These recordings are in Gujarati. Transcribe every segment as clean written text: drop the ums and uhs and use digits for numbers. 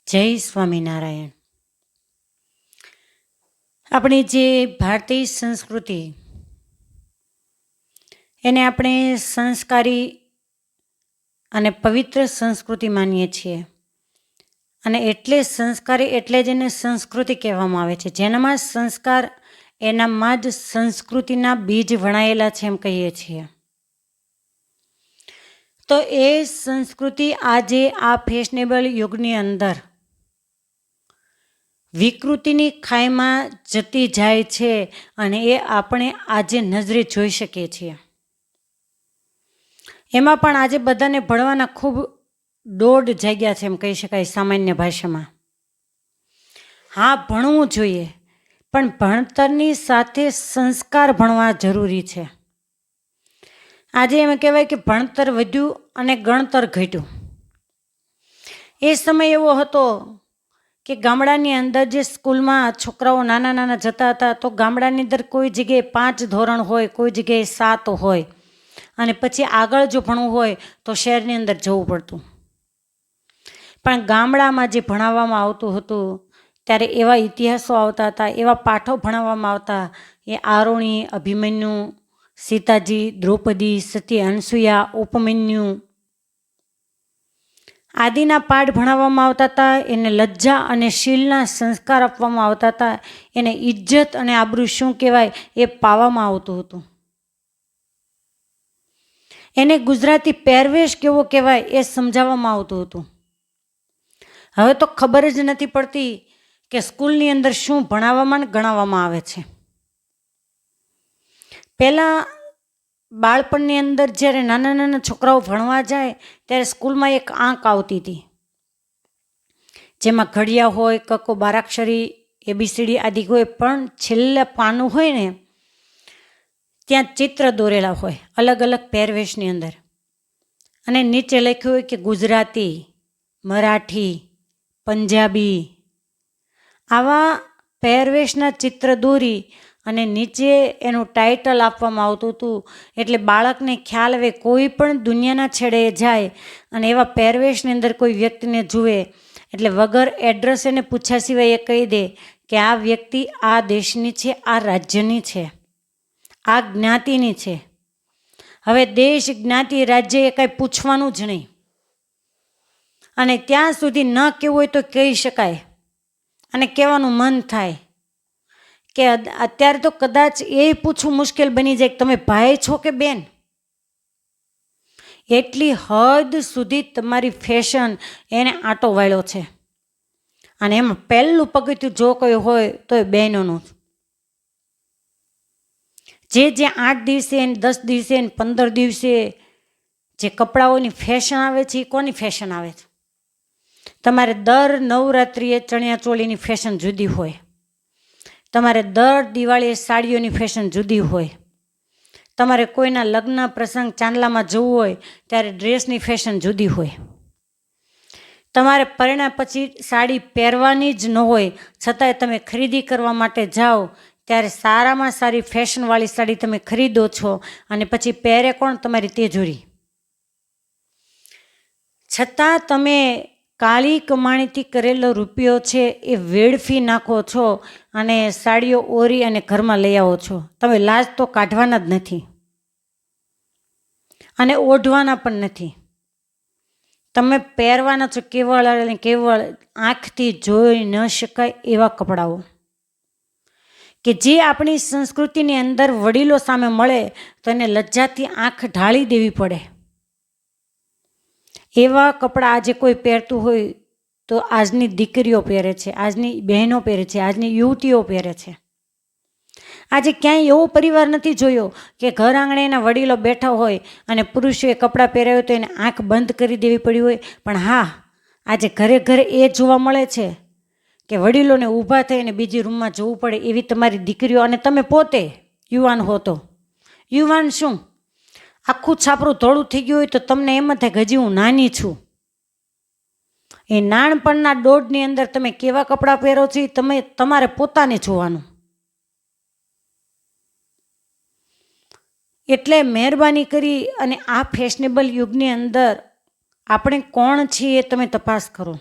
જય સ્વામિનારાયણ. આપણી જે ભારતીય સંસ્કૃતિ એને આપણે સંસ્કારી અને પવિત્ર સંસ્કૃતિ માનીએ છીએ. અને એટલે સંસ્કારી એટલે જ એને સંસ્કૃતિ કહેવામાં આવે છે. જેનામાં સંસ્કાર એનામાં જ સંસ્કૃતિના બીજ વણાયેલા છે એમ કહીએ છીએ. તો એ સંસ્કૃતિ આજે આ ફેશનેબલ યુગની અંદર વિકૃતિની ખાઈમાં જતી જાય છે અને એ આપણે આજે નજરે જોઈ શકીએ છીએ. એમાં પણ આજે બધાને ભણવાના ખૂબ દોઢ જાગ્યા છે એમ કહી શકાય સામાન્ય ભાષામાં. હા, ભણવું જોઈએ, પણ ભણતરની સાથે સંસ્કાર ભણવા જરૂરી છે. આજે એમ કહેવાય કે ભણતર વધ્યું અને ગણતર ઘટ્યું. એ સમય એવો હતો કે ગામડાની અંદર જે સ્કૂલમાં છોકરાઓ નાના નાના જતા હતા તો ગામડાની અંદર કોઈ જગ્યાએ 5 ધોરણ હોય, કોઈ જગ્યાએ 7 હોય, અને પછી આગળ જો ભણવું હોય તો શહેરની અંદર જવું પડતું. પણ ગામડામાં જે ભણાવવામાં આવતું હતું ત્યારે એવા ઇતિહાસો આવતા હતા, એવા પાઠો ભણાવવામાં આવતા. એ આરોણી, અભિમન્યુ, સીતાજી, દ્રૌપદી, સતી અનસુયા, ઉપમન્યુ આદિના પાઠ ભણાવવામાં આવતા હતા. એને લજ્જા અને શીલના સંસ્કાર આપવામાં આવતા હતા. એને ઇજ્જત અને આબરૂ શું કહેવાય એ પાવામાં આવતું હતું. એને ગુજરાતી પહેરવેશ કેવો કહેવાય એ સમજાવવામાં આવતું હતું. હવે તો ખબર જ નથી પડતી કે સ્કૂલની અંદર શું ભણાવવામાં ને ગણાવવામાં આવે છે. પહેલાં બાળપણની અંદર જ્યારે નાના નાના છોકરાઓ ભણવા જાય ત્યારે સ્કૂલમાં એક આંક આવતી હતી, જેમાં ઘડિયા હોય, કક્કો બારાક્ષરી, ABCD આદિ હોય, પણ છેલ્લે પાનું હોય ને ત્યાં ચિત્ર દોરેલા હોય અલગ અલગ પહેરવેશની અંદર, અને નીચે લખ્યું હોય કે ગુજરાતી, મરાઠી, પંજાબી આવા પહેરવેશના ચિત્ર દોરી અને નીચે એનું ટાઇટલ આપવામાં આવતું હતું. એટલે બાળકને ખ્યાલ આવે કોઈ પણ દુનિયાના છેડે જાય અને એવા પહેરવેશની અંદર કોઈ વ્યક્તિને જુએ એટલે વગર એડ્રેસ એને પૂછ્યા સિવાય એ કહી દે કે આ વ્યક્તિ આ દેશની છે, આ રાજ્યની છે, આ જ્ઞાતિની છે. હવે દેશ, જ્ઞાતિ, રાજ્ય એ કાંઈ પૂછવાનું જ નહીં. અને ત્યાં સુધી ન કહેવું હોય તો કહી શકાય અને કહેવાનું મન થાય કે અત્યારે તો કદાચ એ પૂછવું મુશ્કેલ બની જાય કે તમે ભાઈ છો કે બેન. એટલી હદ સુધી તમારી ફેશન એને આંટો વાળ્યો છે. અને એમાં પહેલું પગથિયું જો કોઈ હોય તો એ બહેનોનું. જે 8 દિવસે, 10 દિવસે, 15 દિવસે જે કપડાઓની ફેશન આવે છે એ કોની ફેશન આવે છે? તમારે દર નવરાત્રિએ ચણિયાચોળીની ફેશન જુદી હોય, તમારે દર દિવાળીએ સાડીઓની ફેશન જુદી હોય, તમારે કોઈના લગ્ન પ્રસંગ ચાંદલામાં જવું હોય ત્યારે ડ્રેસની ફેશન જુદી હોય, તમારે પરિણામ પછી સાડી પહેરવાની જ ન હોય છતાંય તમે ખરીદી કરવા માટે જાઓ ત્યારે સારામાં સારી ફેશનવાળી સાડી તમે ખરીદો છો અને પછી પહેરે કોણ? તમારી તિજોરી. છતાં તમે કાળી કમાણીથી કરેલો રૂપિયો છે એ વેડફી નાખો છો અને સાડીઓ ઓરી અને ઘરમાં લઈ આવો છો. તમે લાજ તો કાઢવાના જ નથી અને ઓઢવાના પણ નથી. તમે પહેરવાના છો કેવળ અને કેવળ આંખથી જોઈ ન શકાય એવા કપડાઓ કે જે આપણી સંસ્કૃતિની અંદર વડીલો સામે મળે તો એને લજ્જાથી આંખ ઢાળી દેવી પડે. એવા કપડાં આજે કોઈ પહેરતું હોય તો આજની દીકરીઓ પહેરે છે, આજની બહેનો પહેરે છે, આજની યુવતીઓ પહેરે છે. આજે ક્યાંય એવો પરિવાર નથી જોયો કે ઘર આંગણે એના વડીલો બેઠા હોય અને પુરુષોએ કપડાં પહેર્યા હોય તો એને આંખ બંધ કરી દેવી પડી હોય. પણ હા, આજે ઘરે ઘરે એ જોવા મળે છે કે વડીલોને ઊભા થઈને બીજી રૂમમાં જવું પડે એવી તમારી દીકરીઓ. અને તમે પોતે યુવાન હો તો યુવાન શું, આખું છાપરું ધોળું થઈ ગયું હોય તો તમને એમ થાય કે હજી હું નાની છું. એ નાનપણના દોડની અંદર તમે કેવા કપડાં પહેરો છો એ તમે તમારે પોતાને જોવાનું. એટલે મહેરબાની કરી અને આ ફેશનેબલ યુગની અંદર આપણે કોણ છીએ તમે તપાસ કરો.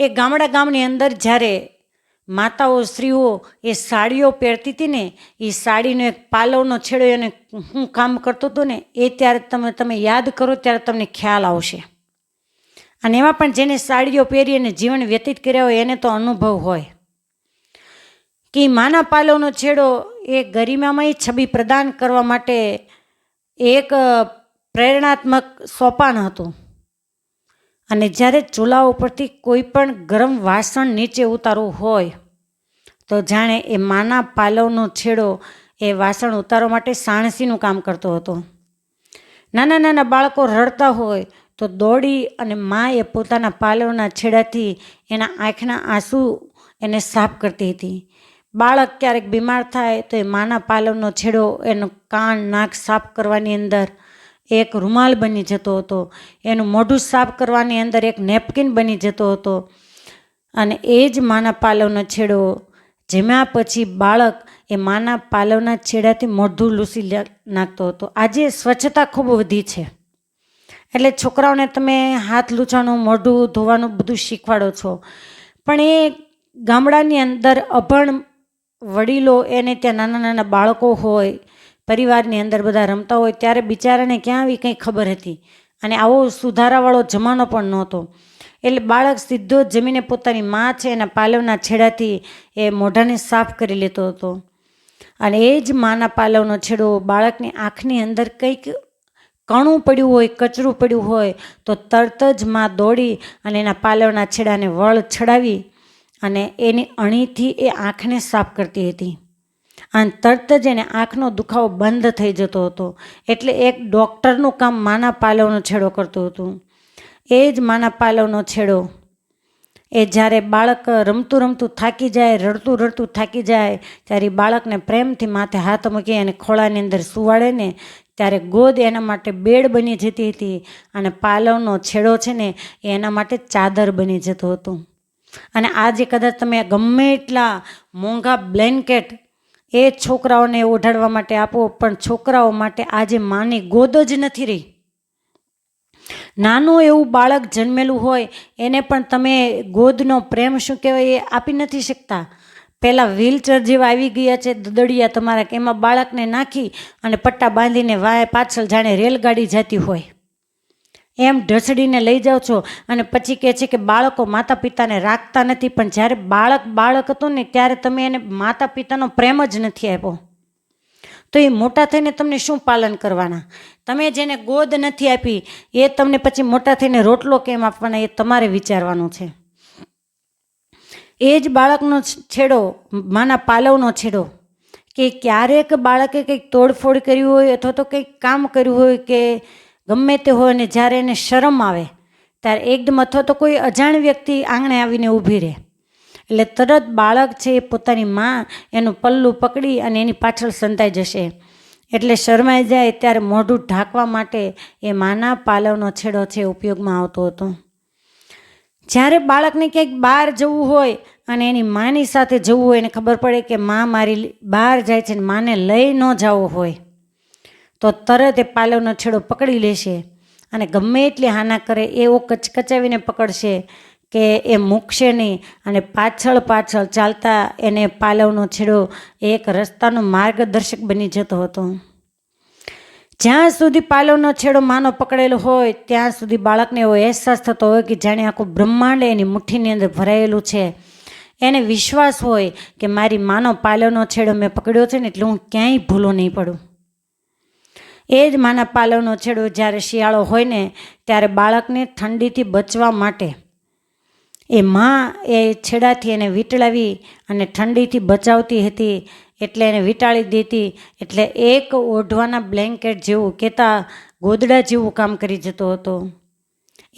એ ગામની અંદર જ્યારે માતાઓ સ્ત્રીઓ એ સાડીઓ પહેરતી હતી ને, એ સાડીનો એક પાલવનો છેડો એને હું કામ કરતો હતો ને, એ ત્યારે તમે યાદ કરો ત્યારે તમને ખ્યાલ આવશે. અને એમાં પણ જેને સાડીઓ પહેરી અને જીવન વ્યતીત કર્યા હોય એને તો અનુભવ હોય કે માના પાલવનો છેડો એ ગરિમામય છબી પ્રદાન કરવા માટે એક પ્રેરણાત્મક સોપાન હતું. અને જ્યારે ચૂલા ઉપરથી કોઈ પણ ગરમ વાસણ નીચે ઉતારવું હોય તો જાણે એ માના પાલવનો છેડો એ વાસણ ઉતારવા માટે સાણસીનું કામ કરતો હતો. નાના નાના બાળકો રડતા હોય તો દોડી અને મા એ પોતાના પાલવના છેડાથી એના આંખના આંસુ એને સાફ કરતી હતી. બાળક ક્યારેક બીમાર થાય તો એ માના પાલવનો છેડો એનું કાન નાક સાફ કરવાની અંદર એક રૂમાલ બની જતો હતો, એનું મોઢું સાફ કરવાની અંદર એક નેપકિન બની જતો હતો. અને એ જ માના પાલવનો છેડો જેમાં પછી બાળક એ માના પાલવના છેડાથી મોઢું લૂસી નાખતો હતો. આજે સ્વચ્છતા ખૂબ વધી છે એટલે છોકરાઓને તમે હાથ લૂછવાનું, મોઢું ધોવાનું બધું શીખવાડો છો, પણ એ ગામડાની અંદર અભણ વડીલો એને ત્યાં નાના નાના બાળકો હોય, પરિવારની અંદર બધા રમતા હોય ત્યારે બિચારાને ક્યાં આવી કંઈ ખબર હતી. અને આવો સુધારાવાળો જમાનો પણ નહોતો. એટલે બાળક સીધો જમીને પોતાની મા છે એના પાલવના છેડાથી એ મોઢાને સાફ કરી લેતો હતો. અને એ જ માના પાલવનો છેડો બાળકની આંખની અંદર કંઈક કણું પડ્યું હોય, કચરું પડ્યું હોય તો તરત જ મા દોડી અને એના પાલવના છેડાને વળ ચડાવી અને એની અણીથી એ આંખને સાફ કરતી હતી. અને તરત જ એને આંખનો દુખાવો બંધ થઈ જતો હતો. એટલે એક ડૉક્ટરનું કામ માના પાલવનો છેડો કરતું હતું. એ જ માના પાલવનો છેડો એ જ્યારે બાળક રમતું રમતું થાકી જાય, રડતું રડતું થાકી જાય ત્યારે બાળકને પ્રેમથી માથે હાથ મૂકી અને ખોળાની અંદર સુવાડે ને ત્યારે ગોદ એના માટે બેડ બની જતી હતી અને પાલવનો છેડો છે ને એ એના માટે ચાદર બની જતો હતો. અને આજે કદાચ તમે ગમે એટલા મોંઘા બ્લેન્કેટ એ છોકરાઓને ઓઢાડવા માટે આપો, પણ છોકરાઓ માટે આજે માની ગોદ જ નથી રહી. નાનું એવું બાળક જન્મેલું હોય એને પણ તમે ગોદનો પ્રેમ શું કહેવાય એ આપી નથી શકતા. પહેલાં વ્હીલચેર જેવા આવી ગયા છે દદડિયા તમારા, એમાં બાળકને નાખી અને પટ્ટા બાંધીને વાય પાછળ જાણે રેલગાડી જતી હોય એમ ઢસડીને લઈ જાઓ છો. અને પછી કહે છે કે બાળકો માતા પિતાને રાખતા નથી, પણ જ્યારે બાળક હતો ને ત્યારે તમે એને માતા પિતાનો પ્રેમ જ નથી આપ્યો તો એ મોટા થઈને તમને શું પાલન કરવાના? તમે જેને ગોદ નથી આપી એ તમને પછી મોટા થઈને રોટલો કેમ આપવાના એ તમારે વિચારવાનું છે. એ જ બાળકનો છેડો, માના પાલવનો છેડો, કે ક્યારેક બાળકે કંઈક તોડફોડ કરી હોય અથવા તો કંઈક કામ કર્યું હોય કે ગમે તે હોય ને જ્યારે એને શરમ આવે ત્યારે એકદમ અથવા તો કોઈ અજાણ વ્યક્તિ આંગણે આવીને ઊભી રહે એટલે તરત બાળક છે એ પોતાની માં એનું પલ્લું પકડી અને એની પાછળ સંતાઈ જશે. એટલે શરમાઈ જાય ત્યારે મોઢું ઢાંકવા માટે એ માના પાલવનો છેડો છે ઉપયોગમાં આવતો હતો. જ્યારે બાળકને ક્યાંક બહાર જવું હોય અને એની માની સાથે જવું હોય, એને ખબર પડે કે માં મારી બહાર જાય છે ને માને લઈ ન જવો હોય તો તરત એ પાલવનો છેડો પકડી લેશે અને ગમે એટલી હાના કરે એવો કચકચાવીને પકડશે કે એ મૂકશે નહીં. અને પાછળ ચાલતા એને પાલવનો છેડો એક રસ્તાનો માર્ગદર્શક બની જતો હતો. જ્યાં સુધી પાલવનો છેડો માનો પકડેલો હોય ત્યાં સુધી બાળકને એવો અહેસાસ થતો હોય કે જાણે આખું બ્રહ્માંડ એની મુઠ્ઠીની અંદર ભરાયેલું છે. એને વિશ્વાસ હોય કે મારી માનો પાલવનો છેડો મેં પકડ્યો છે ને એટલે હું ક્યાંય ભૂલો નહીં પડું. એ જ માના પાલવનો છેડો જ્યારે શિયાળો હોય ને ત્યારે બાળકને ઠંડીથી બચવા માટે એ માં એ છેડાથી એને વીંટળાવી અને ઠંડીથી બચાવતી હતી. એટલે એને વીંટાળી દેતી એટલે એક ઓઢવાના બ્લેન્કેટ જેવું કહેતા ગોદડા જેવું કામ કરી જતો હતો.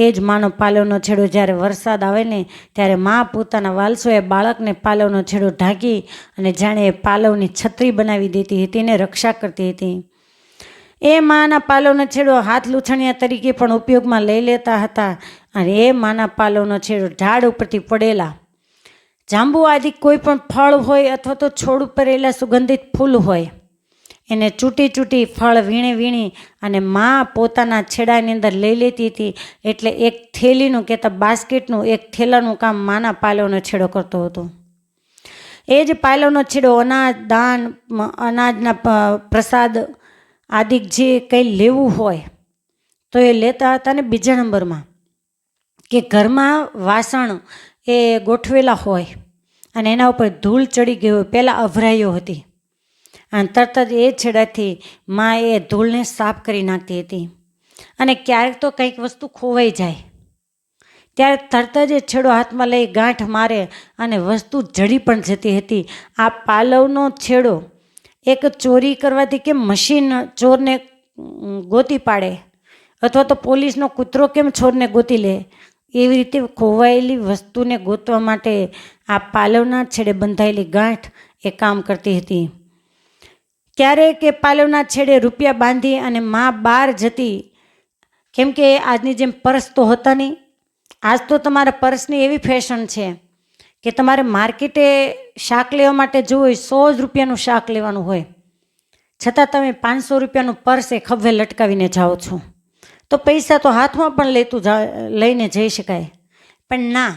એ જ માનો પાલવનો છેડો જ્યારે વરસાદ આવે ને ત્યારે માં પોતાના વાલસોએ બાળકને પાલવનો છેડો ઢાંકી અને જાણે એ પાલવની છત્રી બનાવી દેતી હતી, એને રક્ષા કરતી હતી. એ માના પાલવનો છેડો હાથ લૂછણિયા તરીકે પણ ઉપયોગમાં લઈ લેતા હતા. અને એ માના પાલવનો છેડો ઝાડ ઉપરથી પડેલા જાંબુ આદિ કોઈ પણ ફળ હોય અથવા તો છોડ ઉપર રહેલા સુગંધિત ફૂલ હોય એને ચૂંટી ચૂંટી ફળ વીણી વીણી અને મા પોતાના છેડાની અંદર લઈ લેતી હતી. એટલે એક થેલીનું કહેતા બાસ્કેટનું એક થેલાનું કામ માના પાલવનો છેડો કરતો હતો. એ જ પાલવનો છેડો અનાજ દાન અનાજના પ્રસાદ આદિ જે કંઈ લેવું હોય તો એ લેતા હતા. ને બીજા નંબરમાં કે ઘરમાં વાસણ એ ગોઠવેલા હોય અને એના ઉપર ધૂળ ચડી ગઈ હોય, પહેલાં અભરાઈઓ હતી અને તરત જ એ છેડાથી મા એ ધૂળને સાફ કરી નાખતી હતી. અને ક્યારેક તો કંઈક વસ્તુ ખોવાઈ જાય ત્યારે તરત જ એ છેડો હાથમાં લઈ ગાંઠ મારે અને વસ્તુ જડી પણ જતી હતી. આ પાલવનો છેડો એક ચોરી કરવાથી કેમ મશીન ચોરને ગોતી પાડે અથવા તો પોલીસનો કૂતરો કેમ ચોરને ગોતી લે, એવી રીતે ખોવાયેલી વસ્તુને ગોતવા માટે આ પાલવના છેડે બંધાયેલી ગાંઠ એ કામ કરતી હતી. ક્યારેક એ પાલવના છેડે રૂપિયા બાંધી અને મા બહાર જતી, કેમ કે આજની જેમ પર્સ તો હતા નહીં. આજ તો તમારા પર્સની એવી ફેશન છે કે તમારે માર્કેટે શાક લેવા માટે જવું હોય 100 રૂપિયાનું શાક લેવાનું હોય, છતાં તમે 500 રૂપિયાનું પર્સ એ ખભે લટકાવીને જાઓ છો. તો પૈસા તો હાથમાં પણ લઈને જઈ શકાય, પણ ના,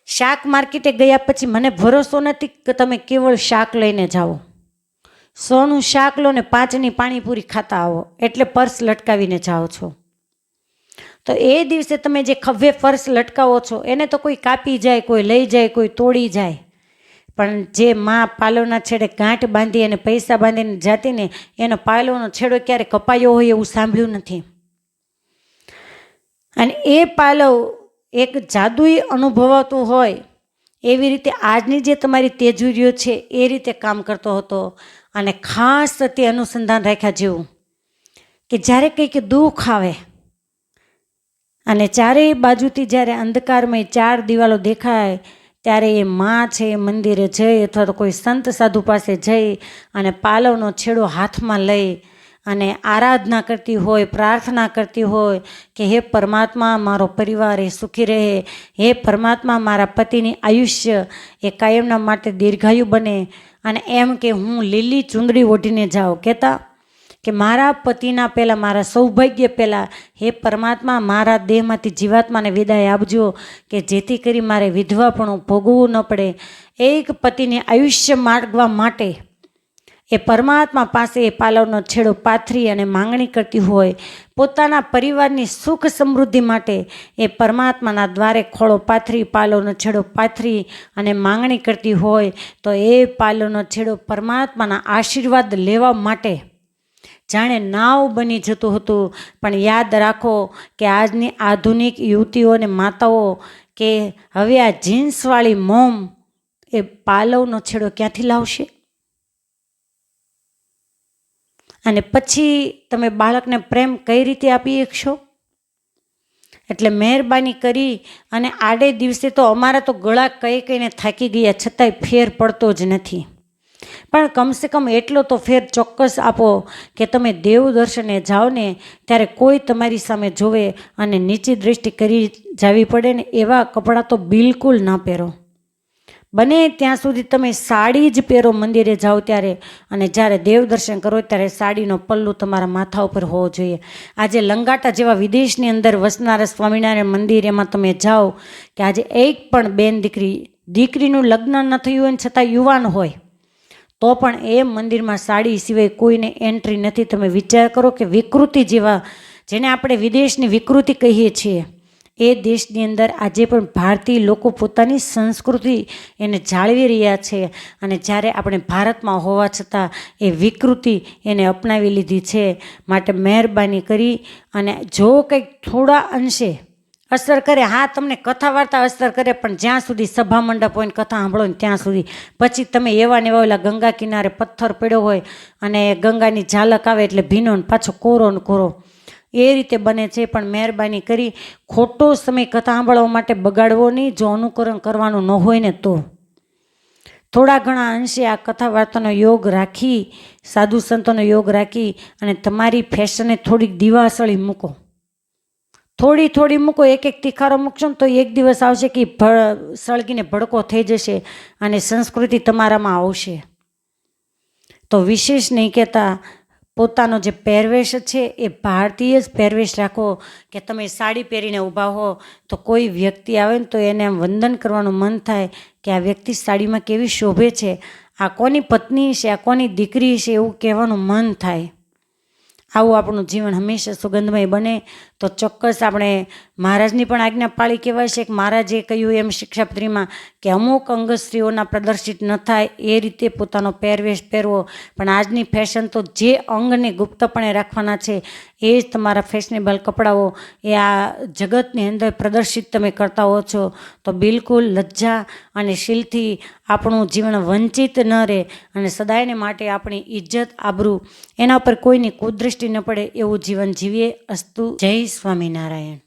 શાક માર્કેટે ગયા પછી મને ભરોસો નથી કે તમે કેવળ શાક લઈને જાઓ. 100નું શાક લો ને 5ની પાણીપુરી ખાતા આવો એટલે પર્સ લટકાવીને જાઓ છો. તો એ દિવસે તમે જે ખભે પર્સ લટકાવો છો એને તો કોઈ કાપી જાય, કોઈ લઈ જાય, કોઈ તોડી જાય, પણ જે મા પાલવના છેડે ગાંઠ બાંધી અને પૈસા બાંધીને જાતી ને એનો પાલવનો છેડો ક્યારે કપાયો હોય એવું સાંભળ્યું નથી. અને એ પાલવ એક જાદુઈ અનુભવાતું હોય એવી રીતે આજની જે તમારી તેજુરીઓ છે એ રીતે કામ કરતો હતો. અને ખાસ તે અનુસંધાન રાખ્યા જેવું કે જ્યારે કંઈક દુઃખ આવે અને ચારેય બાજુથી જ્યારે અંધકારમય 4 દિવાલો દેખાય ત્યારે એ માં છે એ મંદિરે જઈ અથવા તો કોઈ સંત સાધુ પાસે જઈ અને પાલવનો છેડો હાથમાં લઈ અને આરાધના કરતી હોય, પ્રાર્થના કરતી હોય કે હે પરમાત્મા મારો પરિવાર એ સુખી રહે, હે પરમાત્મા મારા પતિની આયુષ્ય એ કાયમના માટે દીર્ઘાયુ બને, અને એમ કે હું લીલી ચૂંદડી ઓઢીને જાઉં, કહેતા કે મારા પતિના પહેલાં મારા સૌભાગ્ય પહેલાં હે પરમાત્મા મારા દેહમાંથી જીવાત્માને વિદાય આપજો કે જેથી કરી મારે વિધવાપણું ભોગવવું ન પડે. એક પતિને આયુષ્ય માગવા માટે એ પરમાત્મા પાસે એ પાલવનો છેડો પાથરી અને માંગણી કરતી હોય. પોતાના પરિવારની સુખ સમૃદ્ધિ માટે એ પરમાત્માના દ્વારે ખોળો પાથરી પાલવનો છેડો પાથરી અને માંગણી કરતી હોય. તો એ પાલવનો છેડો પરમાત્માના આશીર્વાદ લેવા માટે જાણે નાવ બની જતું હતું. પણ યાદ રાખો કે આજની આધુનિક યુવતીઓ અને માતાઓ કે હવે આ જીન્સવાળી મોમ એ પાલવનો છેડો ક્યાંથી લાવશે? અને પછી તમે બાળકને પ્રેમ કઈ રીતે આપી શકશો? એટલે મહેરબાની કરી અને આડે દિવસે તો અમારા તો ગળા કહીને થાકી ગયા છતાંય ફેર પડતો જ નથી, પણ કમસે કમ એટલો તો ફેર ચોક્કસ આપો કે તમે દેવ દર્શને જાઓ ને ત્યારે કોઈ તમારી સામે જોવે અને નીચી દ્રષ્ટિ કરી જવી પડે ને એવા કપડાં તો બિલકુલ ન પહેરો. બને ત્યાં સુધી તમે સાડી જ પહેરો મંદિરે જાઓ ત્યારે, અને જ્યારે દેવ દર્શન કરો ત્યારે સાડીનો પલ્લું તમારા માથા ઉપર હોવો જોઈએ. આજે લંગાટા જેવા વિદેશની અંદર વસનારા સ્વામિનારાયણ મંદિર એમાં તમે જાઓ કે આજે એક પણ બેન દીકરીનું લગ્ન ન થયું હોય છતાં યુવાન હોય તો પણ એ મંદિરમાં સાડી સિવાય કોઈને એન્ટ્રી નથી. તમે વિચાર કરો કે વિકૃતિ જેવા, જેને આપણે વિદેશની વિકૃતિ કહીએ છીએ, એ દેશની અંદર આજે પણ ભારતીય લોકો પોતાની સંસ્કૃતિ એને જાળવી રહ્યા છે. અને જ્યારે આપણે ભારતમાં હોવા છતાં એ વિકૃતિ એને અપનાવી લીધી છે. માટે મહેરબાની કરી અને જો કંઈક થોડા અંશે અસર કરે, હા તમને કથા વાર્તા અસર કરે, પણ જ્યાં સુધી સભા મંડપ હોય ને કથા સાંભળો ને ત્યાં સુધી, પછી તમે એવા ને એવા ઓલા ગંગા કિનારે પથ્થર પડ્યો હોય અને ગંગાની ઝાલક આવે એટલે ભીનો ને પાછો કોરો ને કોરો એ રીતે બને છે. પણ મહેરબાની કરી ખોટો સમય કથા સાંભળવા માટે બગાડવો નહીં. જો અનુકરણ કરવાનું ન હોય ને તો થોડા ઘણા અંશે આ કથા વાર્તાનો યોગ રાખી, સાધુ સંતોનો યોગ રાખી અને તમારી ફેશને થોડીક દિવાસળી મૂકો, થોડી મૂકો. એક તીખારો મૂકશો ને તો એક દિવસ આવશે કે સળગીને ભડકો થઈ જશે અને સંસ્કૃતિ તમારામાં આવશે. તો વિશેષ નહીં કહેતા પોતાનો જે પહેરવેશ છે એ ભારતીય જ પહેરવેશ રાખો કે તમે સાડી પહેરીને ઊભા હો તો કોઈ વ્યક્તિ આવે ને તો એને આમ વંદન કરવાનું મન થાય કે આ વ્યક્તિ સાડીમાં કેવી શોભે છે, આ કોની પત્ની છે, આ કોની દીકરી છે, એવું કહેવાનું મન થાય. આવું આપણું જીવન હંમેશા સુગંધમય બને તો ચોક્કસ આપણે મહારાજની પણ આજ્ઞા પાળી કહેવાય છે કે મહારાજે કહ્યું એમ શિક્ષાપત્રીમાં કે અમુક અંગ સ્ત્રીઓના પ્રદર્શિત ન થાય એ રીતે પોતાનો પહેરવેશ પહેરવો. પણ આજની ફેશન તો જે અંગને ગુપ્તપણે રાખવાના છે એ જ તમારા ફેશનેબલ કપડાઓ એ આ જગતની અંદર પ્રદર્શિત તમે કરતા હો છો. તો બિલકુલ લજ્જા અને શીલથી આપણું જીવન વંચિત ન રહે અને સદાયને માટે આપણી ઇજ્જત આબરૂ એના પર કોઈની કુદૃષ્ટિ ન પડે એવું જીવન જીવીએ. અસ્તુ. જય સ્વામિનારાયણ.